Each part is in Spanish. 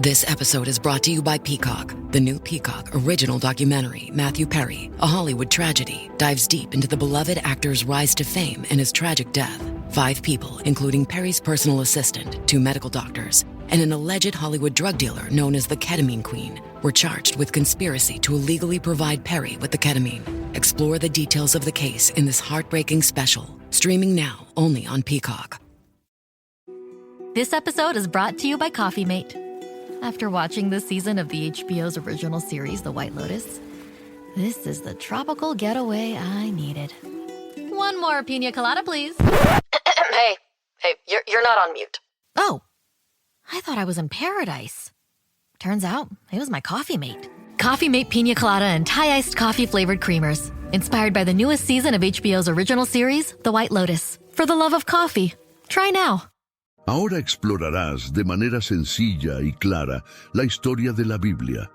This episode is brought to you by Peacock. The new Peacock original documentary, Matthew Perry, A Hollywood Tragedy, dives deep into the beloved actor's rise to fame and his tragic death. 5 people, including Perry's personal assistant, 2 medical doctors, and an alleged Hollywood drug dealer known as the Ketamine Queen, were charged with conspiracy to illegally provide Perry with the ketamine. Explore the details of the case in this heartbreaking special, streaming now only on Peacock. This episode is brought to you by Coffee Mate. After watching this season of the HBO's original series, The White Lotus, this is the tropical getaway I needed. One more pina colada, please. Hey, you're not on mute. Oh, I thought I was in paradise. Turns out it was my Coffee Mate. Coffee Mate Pina Colada and Thai iced coffee flavored creamers. Inspired by the newest season of HBO's original series, The White Lotus. For the love of coffee. Try now. Ahora explorarás de manera sencilla y clara la historia de la Biblia,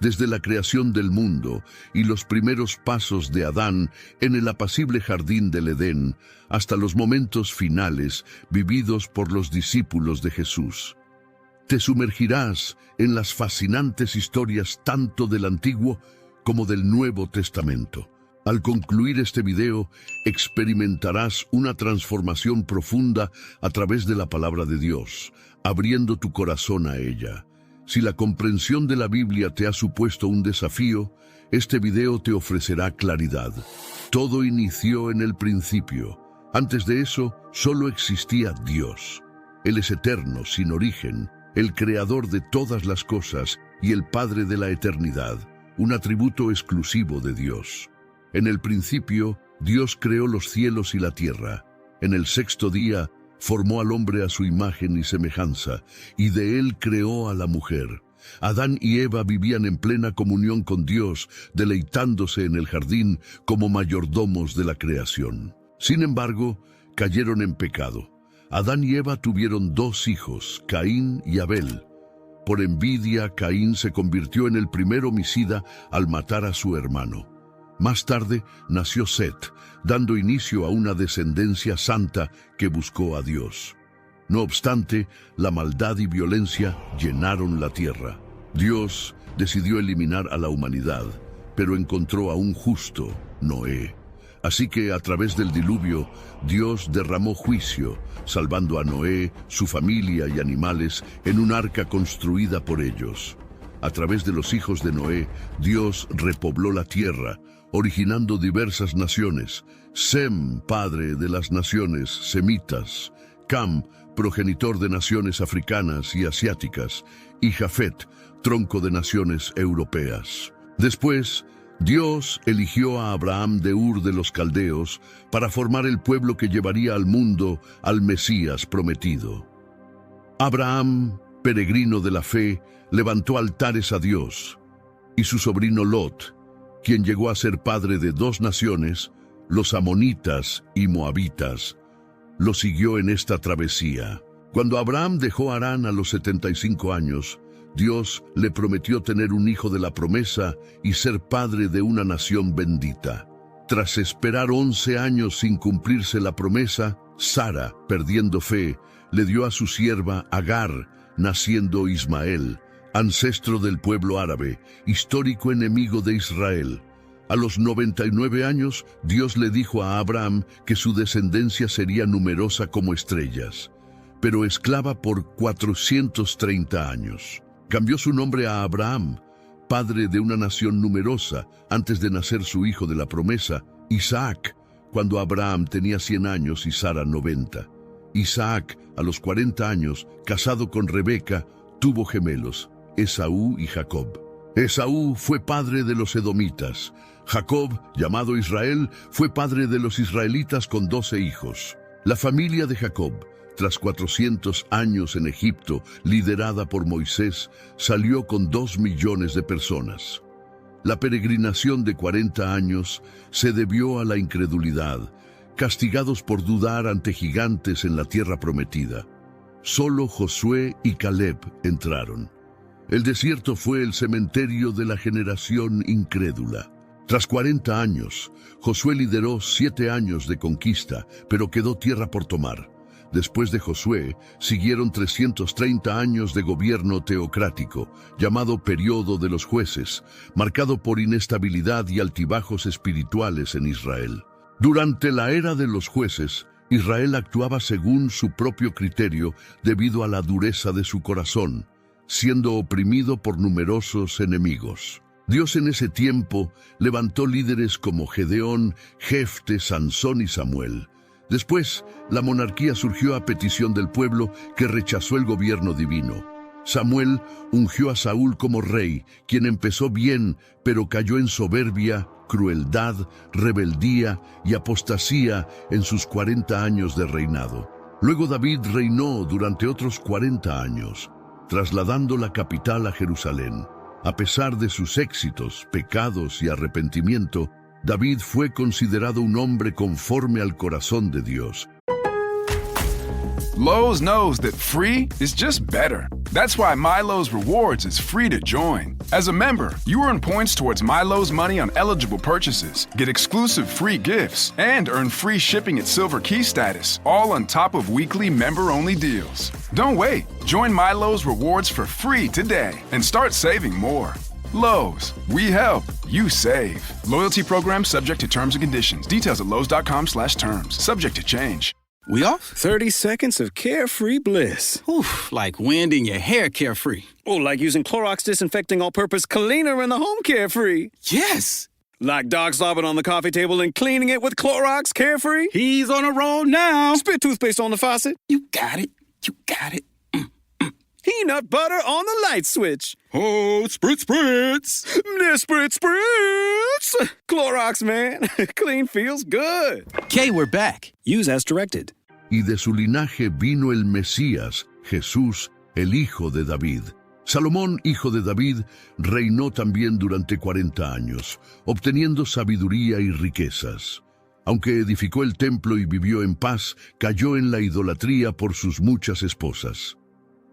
desde la creación del mundo y los primeros pasos de Adán en el apacible jardín del Edén, hasta los momentos finales vividos por los discípulos de Jesús. Te sumergirás en las fascinantes historias tanto del Antiguo como del Nuevo Testamento. Al concluir este video, experimentarás una transformación profunda a través de la palabra de Dios, abriendo tu corazón a ella. Si la comprensión de la Biblia te ha supuesto un desafío, este video te ofrecerá claridad. Todo inició en el principio. Antes de eso, solo existía Dios. Él es eterno, sin origen, el creador de todas las cosas y el Padre de la eternidad, un atributo exclusivo de Dios. En el principio, Dios creó los cielos y la tierra. En el 6º día, formó al hombre a su imagen y semejanza, y de él creó a la mujer. Adán y Eva vivían en plena comunión con Dios, deleitándose en el jardín como mayordomos de la creación. Sin embargo, cayeron en pecado. Adán y Eva tuvieron 2 hijos, Caín y Abel. Por envidia, Caín se convirtió en el primer homicida al matar a su hermano. Más tarde nació Set, dando inicio a una descendencia santa que buscó a Dios. No obstante, la maldad y violencia llenaron la tierra. Dios decidió eliminar a la humanidad, pero encontró a un justo, Noé. Así que a través del diluvio, Dios derramó juicio, salvando a Noé, su familia y animales en un arca construida por ellos. A través de los hijos de Noé, Dios repobló la tierra, originando diversas naciones. Sem, padre de las naciones semitas, Cam, progenitor de naciones africanas y asiáticas, y Jafet, tronco de naciones europeas. Después, Dios eligió a Abraham de Ur de los Caldeos para formar el pueblo que llevaría al mundo al Mesías prometido. Abraham, peregrino de la fe, levantó altares a Dios, y su sobrino Lot, quien llegó a ser padre de 2 naciones, los amonitas y moabitas, lo siguió en esta travesía. Cuando Abraham dejó Harán a los 75 años, Dios le prometió tener un hijo de la promesa y ser padre de una nación bendita. Tras esperar 11 años sin cumplirse la promesa, Sara, perdiendo fe, le dio a su sierva Agar, naciendo Ismael, ancestro del pueblo árabe, histórico enemigo de Israel. A los 99 años, Dios le dijo a Abraham que su descendencia sería numerosa como estrellas, pero esclava por 430 años. Cambió su nombre a Abraham, padre de una nación numerosa, antes de nacer su hijo de la promesa, Isaac, cuando Abraham tenía 100 años y Sara 90. Isaac, a los 40 años, casado con Rebeca, tuvo gemelos, Esaú y Jacob. Esaú fue padre de los edomitas. Jacob, llamado Israel, fue padre de los israelitas con 12 hijos. La familia de Jacob, tras 400 años en Egipto, liderada por Moisés, salió con 2 millones de personas. La peregrinación de 40 años se debió a la incredulidad, castigados por dudar ante gigantes en la tierra prometida. Solo Josué y Caleb entraron. El desierto fue el cementerio de la generación incrédula. Tras 40 años, Josué lideró 7 años de conquista, pero quedó tierra por tomar. Después de Josué, siguieron 330 años de gobierno teocrático, llamado Período de los Jueces, marcado por inestabilidad y altibajos espirituales en Israel. Durante la era de los jueces, Israel actuaba según su propio criterio debido a la dureza de su corazón, siendo oprimido por numerosos enemigos. Dios en ese tiempo levantó líderes como Gedeón, Jefte, Sansón y Samuel. Después, la monarquía surgió a petición del pueblo que rechazó el gobierno divino. Samuel ungió a Saúl como rey, quien empezó bien, pero cayó en soberbia, crueldad, rebeldía y apostasía en sus 40 años de reinado. Luego David reinó durante otros 40 años, trasladando la capital a Jerusalén. A pesar de sus éxitos, pecados y arrepentimiento, David fue considerado un hombre conforme al corazón de Dios. Lowe's knows that free is just better. That's why MyLowe's Rewards is free to join. As a member, you earn points towards MyLowe's money on eligible purchases, get exclusive free gifts, and earn free shipping at Silver Key status, all on top of weekly member-only deals. Don't wait. Join MyLowe's Rewards for free today and start saving more. Lowe's, we help, you save. Loyalty program subject to terms and conditions. Details at lowes.com/terms. Subject to change. We off? 30 seconds of carefree bliss. Oof, like wind in your hair carefree. Oh, like using Clorox Disinfecting All-Purpose Cleaner in the home carefree. Yes. Like dog slobbing on the coffee table and cleaning it with Clorox Carefree. He's on a roll now. Spit toothpaste on the faucet. You got it. You got it. Peanut butter on the light switch. Oh, spritz, spritz. Spritz, spritz. Clorox, man. Clean feels good. Okay, we're back. Use as directed. Y de su linaje vino el Mesías, Jesús, el hijo de David. Salomón, hijo de David, reinó también durante 40 años, obteniendo sabiduría y riquezas. Aunque edificó el templo y vivió en paz, cayó en la idolatría por sus muchas esposas.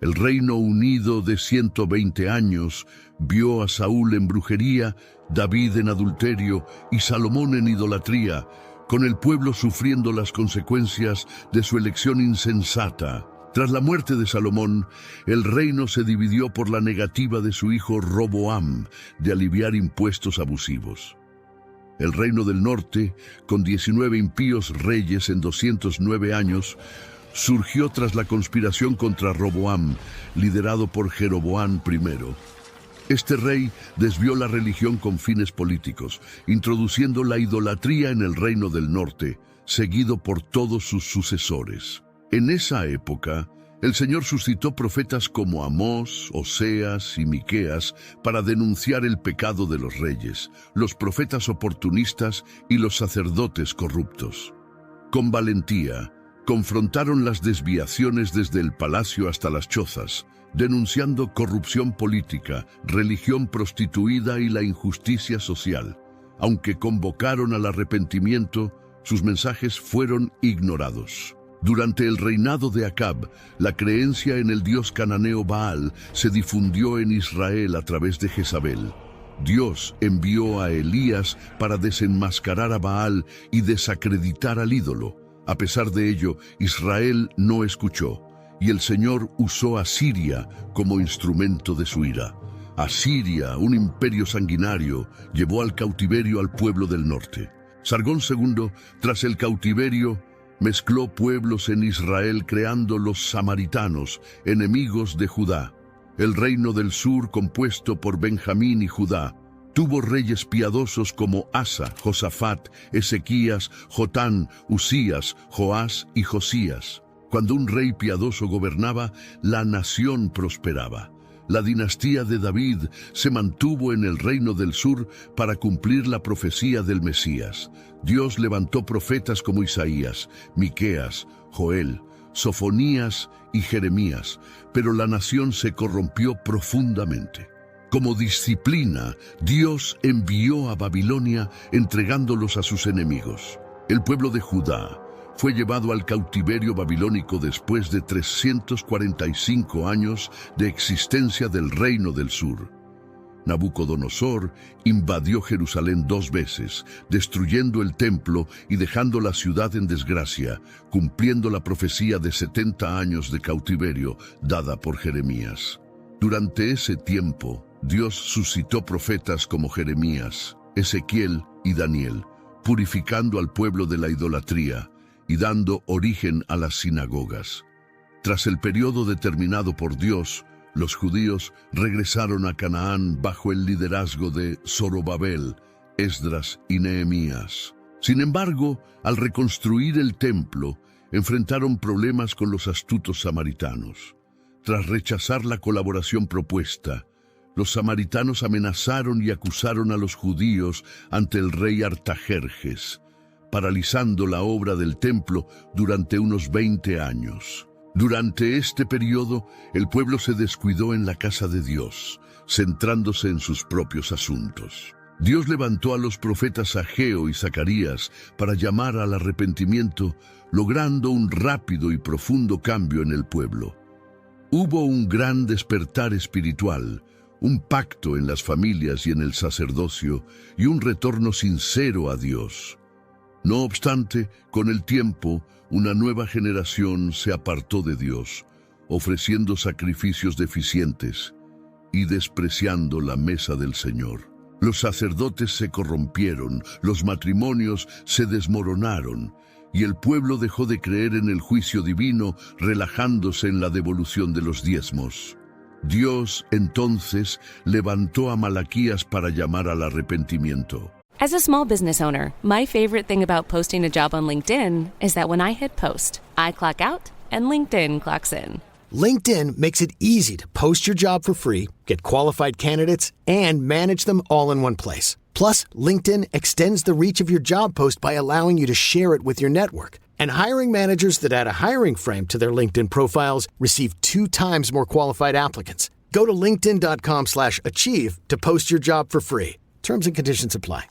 El Reino Unido de 120 años vio a Saúl en brujería, David en adulterio y Salomón en idolatría, con el pueblo sufriendo las consecuencias de su elección insensata. Tras la muerte de Salomón, el reino se dividió por la negativa de su hijo Roboam de aliviar impuestos abusivos. El reino del norte, con 19 impíos reyes en 209 años, surgió tras la conspiración contra Roboam, liderado por Jeroboam I. Este rey desvió la religión con fines políticos, introduciendo la idolatría en el reino del norte, seguido por todos sus sucesores. En esa época, el Señor suscitó profetas como Amós, Oseas y Miqueas para denunciar el pecado de los reyes, los profetas oportunistas y los sacerdotes corruptos. Con valentía, confrontaron las desviaciones desde el palacio hasta las chozas, denunciando corrupción política, religión prostituida y la injusticia social. Aunque convocaron al arrepentimiento, sus mensajes fueron ignorados. Durante el reinado de Acab, la creencia en el dios cananeo Baal se difundió en Israel a través de Jezabel. Dios envió a Elías para desenmascarar a Baal y desacreditar al ídolo. A pesar de ello, Israel no escuchó, y el Señor usó a Siria como instrumento de su ira. Asiria, un imperio sanguinario, llevó al cautiverio al pueblo del norte. Sargón II, tras el cautiverio, mezcló pueblos en Israel creando los samaritanos, enemigos de Judá. El reino del sur, compuesto por Benjamín y Judá, tuvo reyes piadosos como Asa, Josafat, Ezequías, Jotán, Usías, Joás y Josías. Cuando un rey piadoso gobernaba, la nación prosperaba. La dinastía de David se mantuvo en el reino del sur para cumplir la profecía del Mesías. Dios levantó profetas como Isaías, Miqueas, Joel, Sofonías y Jeremías, pero la nación se corrompió profundamente. Como disciplina, Dios envió a Babilonia entregándolos a sus enemigos. El pueblo de Judá fue llevado al cautiverio babilónico después de 345 años de existencia del reino del sur. Nabucodonosor invadió Jerusalén 2 veces, destruyendo el templo y dejando la ciudad en desgracia, cumpliendo la profecía de 70 años de cautiverio dada por Jeremías. Durante ese tiempo, Dios suscitó profetas como Jeremías, Ezequiel y Daniel, purificando al pueblo de la idolatría y dando origen a las sinagogas. Tras el periodo determinado por Dios, los judíos regresaron a Canaán bajo el liderazgo de Zorobabel, Esdras y Nehemías. Sin embargo, al reconstruir el templo, enfrentaron problemas con los astutos samaritanos. Tras rechazar la colaboración propuesta, los samaritanos amenazaron y acusaron a los judíos ante el rey Artajerjes, paralizando la obra del templo durante unos 20 años. Durante este periodo, el pueblo se descuidó en la casa de Dios, centrándose en sus propios asuntos. Dios levantó a los profetas Ageo y Zacarías para llamar al arrepentimiento, logrando un rápido y profundo cambio en el pueblo. Hubo un gran despertar espiritual, un pacto en las familias y en el sacerdocio, y un retorno sincero a Dios. No obstante, con el tiempo, una nueva generación se apartó de Dios, ofreciendo sacrificios deficientes y despreciando la mesa del Señor. Los sacerdotes se corrompieron, los matrimonios se desmoronaron, y el pueblo dejó de creer en el juicio divino, relajándose en la devolución de los diezmos. Dios, entonces, levantó a Malaquías para llamar al arrepentimiento. As a small business owner, my favorite thing about posting a job on LinkedIn is that when I hit post, I clock out and LinkedIn clocks in. LinkedIn makes it easy to post your job for free, get qualified candidates, and manage them all in one place. Plus, LinkedIn extends the reach of your job post by allowing you to share it with your network. And hiring managers that add a hiring frame to their LinkedIn profiles receive 2 times more qualified applicants. Go to linkedin.com/achieve to post your job for free. Terms and conditions apply.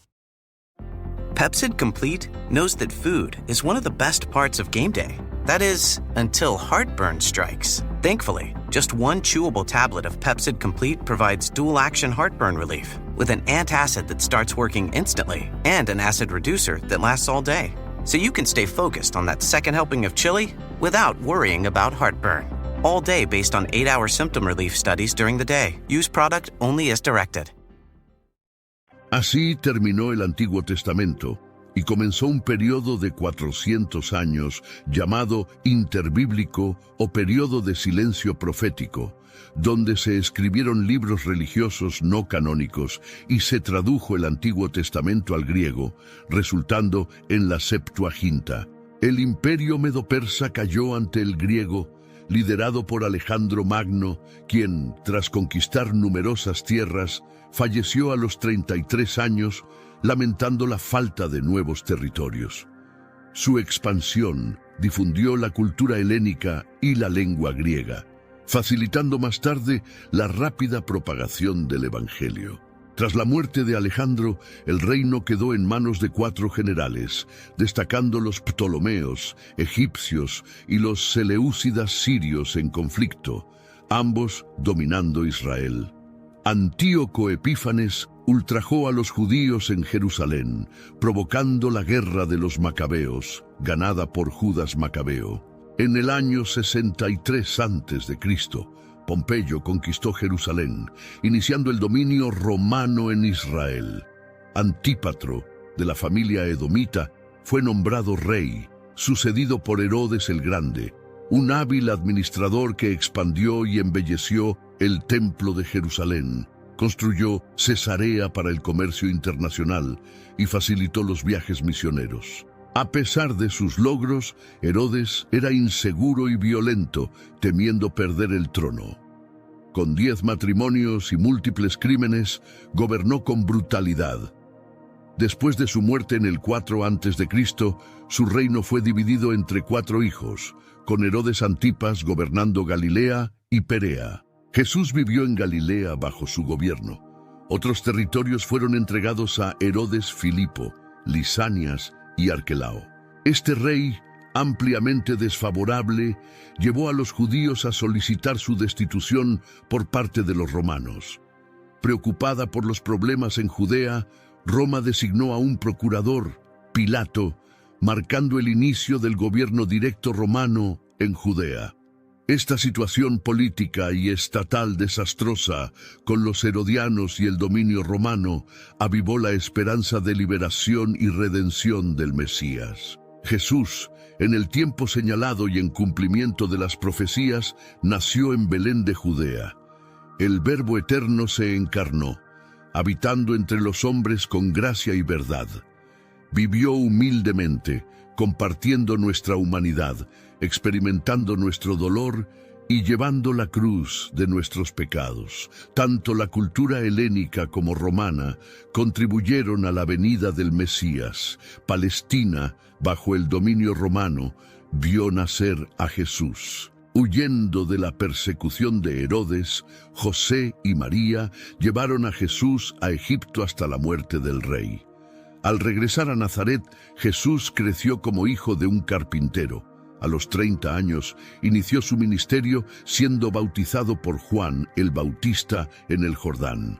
Pepcid Complete knows that food is one of the best parts of game day. That is, until heartburn strikes. Thankfully, just 1 chewable tablet of Pepcid Complete provides dual-action heartburn relief with an antacid that starts working instantly and an acid reducer that lasts all day. So you can stay focused on that second helping of chili without worrying about heartburn. All day based on 8-hour symptom relief studies during the day. Use product only as directed. Así terminó el Antiguo Testamento y comenzó un periodo de 400 años llamado interbíblico o periodo de silencio profético, donde se escribieron libros religiosos no canónicos y se tradujo el Antiguo Testamento al griego, resultando en la Septuaginta. El imperio medo-persa cayó ante el griego, liderado por Alejandro Magno, quien, tras conquistar numerosas tierras, falleció a los 33 años, lamentando la falta de nuevos territorios. Su expansión difundió la cultura helénica y la lengua griega, facilitando más tarde la rápida propagación del Evangelio. Tras la muerte de Alejandro, el reino quedó en manos de 4 generales, destacando los ptolomeos, egipcios y los seleúcidas sirios en conflicto, ambos dominando Israel. Antíoco Epífanes ultrajó a los judíos en Jerusalén, provocando la guerra de los macabeos, ganada por Judas Macabeo. En el año 63 a.C., Pompeyo conquistó Jerusalén, iniciando el dominio romano en Israel. Antípatro, de la familia edomita, fue nombrado rey, sucedido por Herodes el Grande, un hábil administrador que expandió y embelleció el templo de Jerusalén, construyó Cesarea para el comercio internacional y facilitó los viajes misioneros. A pesar de sus logros, Herodes era inseguro y violento, temiendo perder el trono. Con 10 matrimonios y múltiples crímenes, gobernó con brutalidad. Después de su muerte en el 4 a.C., su reino fue dividido entre 4 hijos, con Herodes Antipas gobernando Galilea y Perea. Jesús vivió en Galilea bajo su gobierno. Otros territorios fueron entregados a Herodes Filipo, Lisanias y Arquelao. Este rey, ampliamente desfavorable, llevó a los judíos a solicitar su destitución por parte de los romanos. Preocupada por los problemas en Judea, Roma designó a un procurador, Pilato, marcando el inicio del gobierno directo romano en Judea. Esta situación política y estatal desastrosa con los herodianos y el dominio romano avivó la esperanza de liberación y redención del Mesías. Jesús, en el tiempo señalado y en cumplimiento de las profecías, nació en Belén de Judea. El Verbo eterno se encarnó, habitando entre los hombres con gracia y verdad. Vivió humildemente, compartiendo nuestra humanidad, experimentando nuestro dolor y llevando la cruz de nuestros pecados. Tanto la cultura helénica como romana contribuyeron a la venida del Mesías. Palestina, bajo el dominio romano, vio nacer a Jesús. Huyendo de la persecución de Herodes, José y María llevaron a Jesús a Egipto hasta la muerte del rey. Al regresar a Nazaret, Jesús creció como hijo de un carpintero. A los 30 años, inició su ministerio siendo bautizado por Juan el Bautista en el Jordán.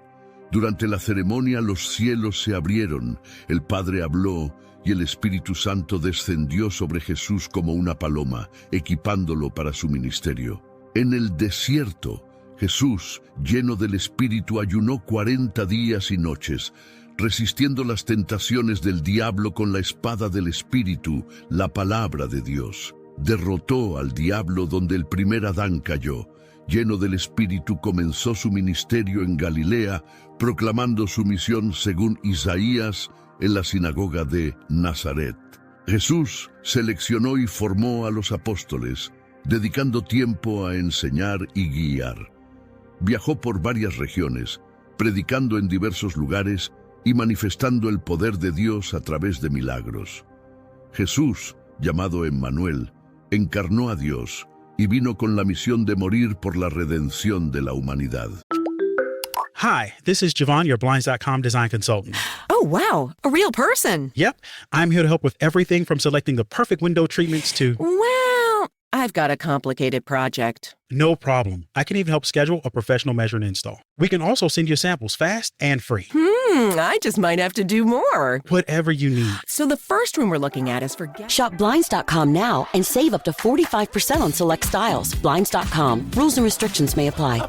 Durante la ceremonia los cielos se abrieron, el Padre habló y el Espíritu Santo descendió sobre Jesús como una paloma, equipándolo para su ministerio. En el desierto, Jesús, lleno del Espíritu, ayunó 40 días y noches, resistiendo las tentaciones del diablo con la espada del Espíritu, la palabra de Dios. Derrotó al diablo donde el primer Adán cayó. Lleno del Espíritu comenzó su ministerio en Galilea, proclamando su misión según Isaías en la sinagoga de Nazaret. Jesús seleccionó y formó a los apóstoles, dedicando tiempo a enseñar y guiar. Viajó por varias regiones, predicando en diversos lugares y manifestando el poder de Dios a través de milagros. Jesús, llamado Emmanuel, encarnó a Dios y vino con la misión de morir por la redención de la humanidad. Hi, this is Javon, your Blinds.com design consultant. Oh, wow, a real person. Yep, I'm here to help with everything from selecting the perfect window treatments to... Well, I've got a complicated project. No problem. I can even help schedule a professional measure and install. We can also send you samples fast and free. I just might have to do more. Whatever you need. So the first room we're looking at is for... Shop Blinds.com now and save up to 45% on select styles. Blinds.com. Rules and restrictions may apply.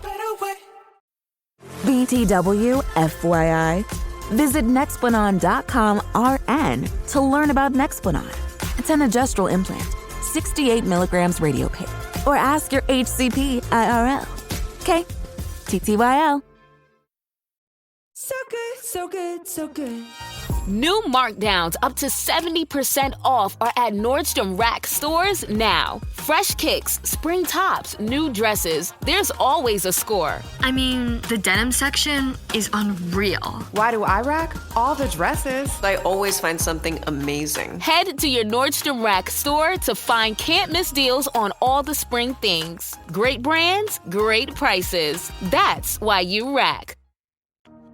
BTW, FYI. Visit Nexplanon.com RN to learn about Nexplanon. It's an gestural implant, 68 milligrams radiopaque. Or ask your HCP IRL. Okay, TTYL. So good, so good, so good. New markdowns up to 70% off are at Nordstrom Rack stores now. Fresh kicks, spring tops, new dresses. There's always a score. I mean, the denim section is unreal. Why do I rack? All the dresses. I always find something amazing. Head to your Nordstrom Rack store to find can't-miss deals on all the spring things. Great brands, great prices. That's why you rack.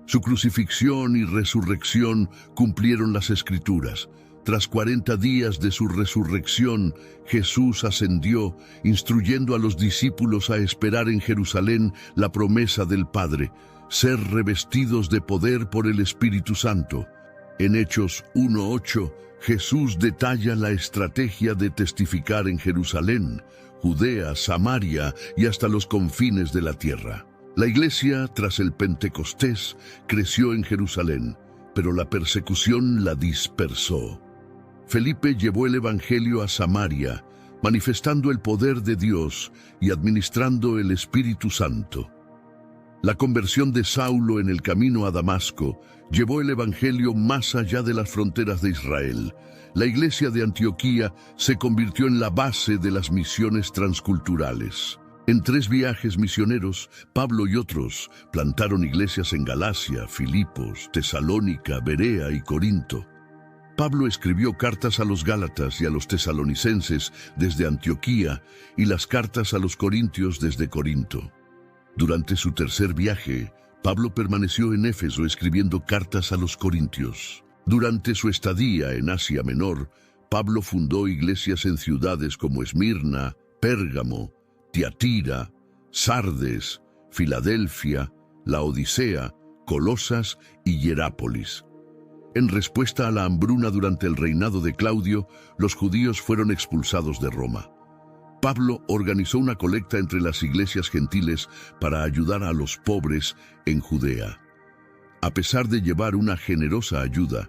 Su crucifixión y resurrección cumplieron las Escrituras. Tras 40 días de su resurrección, Jesús ascendió, instruyendo a los discípulos a esperar en Jerusalén la promesa del Padre, ser revestidos de poder por el Espíritu Santo. En Hechos 1:8, Jesús detalla la estrategia de testificar en Jerusalén, Judea, Samaria y hasta los confines de la tierra. La iglesia, tras el Pentecostés, creció en Jerusalén, pero la persecución la dispersó. Felipe llevó el Evangelio a Samaria, manifestando el poder de Dios y administrando el Espíritu Santo. La conversión de Saulo en el camino a Damasco llevó el Evangelio más allá de las fronteras de Israel. La iglesia de Antioquía se convirtió en la base de las misiones transculturales. En 3 viajes misioneros, Pablo y otros plantaron iglesias en Galacia, Filipos, Tesalónica, Berea y Corinto. Pablo escribió cartas a los Gálatas y a los tesalonicenses desde Antioquía y las cartas a los corintios desde Corinto. Durante su tercer viaje, Pablo permaneció en Éfeso escribiendo cartas a los corintios. Durante su estadía en Asia Menor, Pablo fundó iglesias en ciudades como Esmirna, Pérgamo, Tiatira, Sardes, Filadelfia, Laodicea, Colosas y Hierápolis. En respuesta a la hambruna durante el reinado de Claudio, los judíos fueron expulsados de Roma. Pablo organizó una colecta entre las iglesias gentiles para ayudar a los pobres en Judea. A pesar de llevar una generosa ayuda,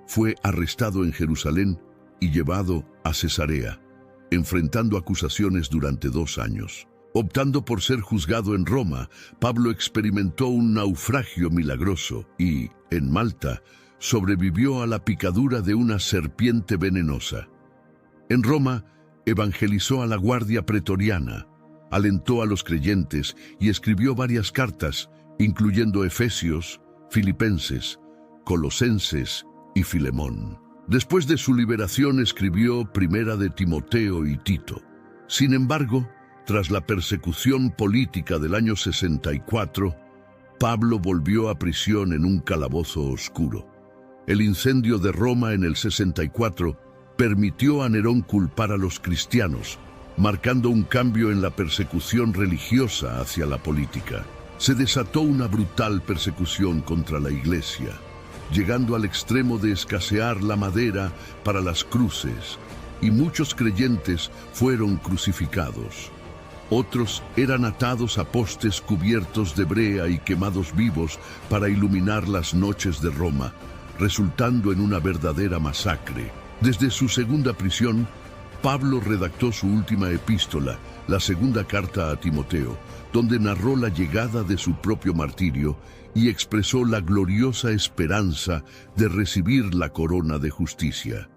fue arrestado en Jerusalén y llevado a Cesarea, enfrentando acusaciones durante 2 años. Optando por ser juzgado en Roma, Pablo experimentó un naufragio milagroso y, en Malta, sobrevivió a la picadura de una serpiente venenosa. En Roma, evangelizó a la guardia pretoriana, alentó a los creyentes y escribió varias cartas, incluyendo Efesios, Filipenses, Colosenses y Filemón. Después de su liberación escribió Primera de Timoteo y Tito. Sin embargo, tras la persecución política del año 64, Pablo volvió a prisión en un calabozo oscuro. El incendio de Roma en el 64 permitió a Nerón culpar a los cristianos, marcando un cambio en la persecución religiosa hacia la política. Se desató una brutal persecución contra la iglesia, llegando al extremo de escasear la madera para las cruces, y muchos creyentes fueron crucificados. Otros eran atados a postes cubiertos de brea y quemados vivos para iluminar las noches de Roma, resultando en una verdadera masacre. Desde su segunda prisión, Pablo redactó su última epístola, la segunda carta a Timoteo, donde narró la llegada de su propio martirio y expresó la gloriosa esperanza de recibir la corona de justicia.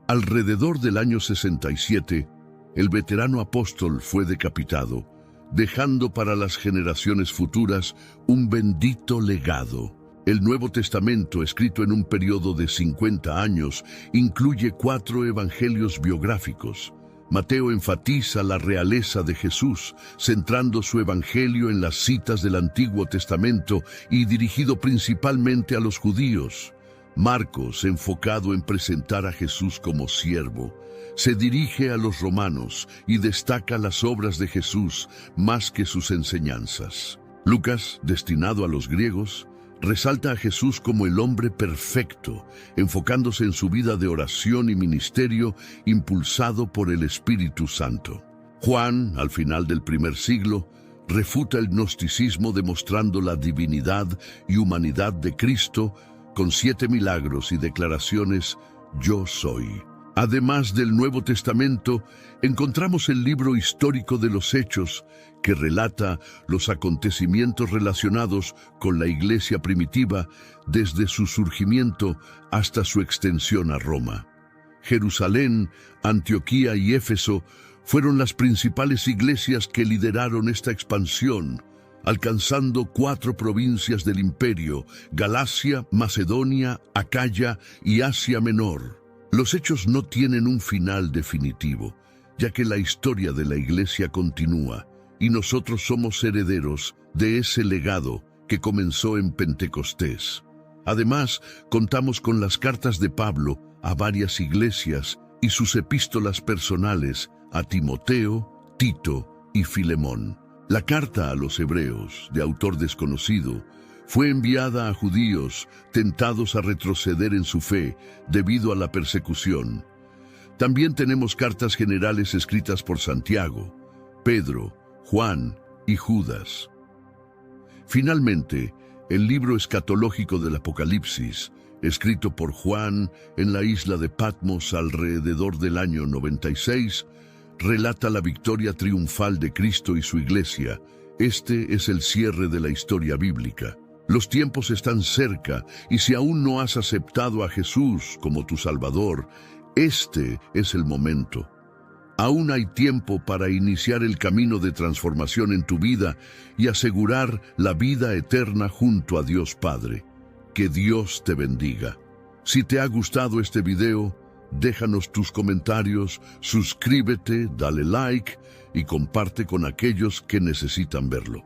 Alrededor del año 67, el veterano apóstol fue decapitado, dejando para las generaciones futuras un bendito legado. El Nuevo Testamento, escrito en un periodo de 50 años, incluye 4 evangelios biográficos. Mateo enfatiza la realeza de Jesús, centrando su evangelio en las citas del Antiguo Testamento y dirigido principalmente a los judíos. Marcos, enfocado en presentar a Jesús como siervo, se dirige a los romanos y destaca las obras de Jesús más que sus enseñanzas. Lucas, destinado a los griegos, resalta a Jesús como el hombre perfecto, enfocándose en su vida de oración y ministerio impulsado por el Espíritu Santo. Juan, al final del primer siglo, refuta el gnosticismo demostrando la divinidad y humanidad de Cristo con 7 milagros y declaraciones «Yo soy». Además del Nuevo Testamento, encontramos el libro histórico de los Hechos, que relata los acontecimientos relacionados con la iglesia primitiva desde su surgimiento hasta su extensión a Roma. Jerusalén, Antioquía y Éfeso fueron las principales iglesias que lideraron esta expansión, alcanzando 4 provincias del imperio: Galacia, Macedonia, Acaya y Asia Menor. Los hechos no tienen un final definitivo, ya que la historia de la iglesia continúa, y nosotros somos herederos de ese legado que comenzó en Pentecostés. Además, contamos con las cartas de Pablo a varias iglesias y sus epístolas personales a Timoteo, Tito y Filemón. La carta a los hebreos, de autor desconocido, fue enviada a judíos tentados a retroceder en su fe debido a la persecución. También tenemos cartas generales escritas por Santiago, Pedro, Juan y Judas. Finalmente, el libro escatológico del Apocalipsis, escrito por Juan en la isla de Patmos alrededor del año 96, relata la victoria triunfal de Cristo y su iglesia. Este es el cierre de la historia bíblica. Los tiempos están cerca, y si aún no has aceptado a Jesús como tu Salvador, este es el momento. Aún hay tiempo para iniciar el camino de transformación en tu vida y asegurar la vida eterna junto a Dios Padre. Que Dios te bendiga. Si te ha gustado este video, déjanos tus comentarios, suscríbete, dale like y comparte con aquellos que necesitan verlo.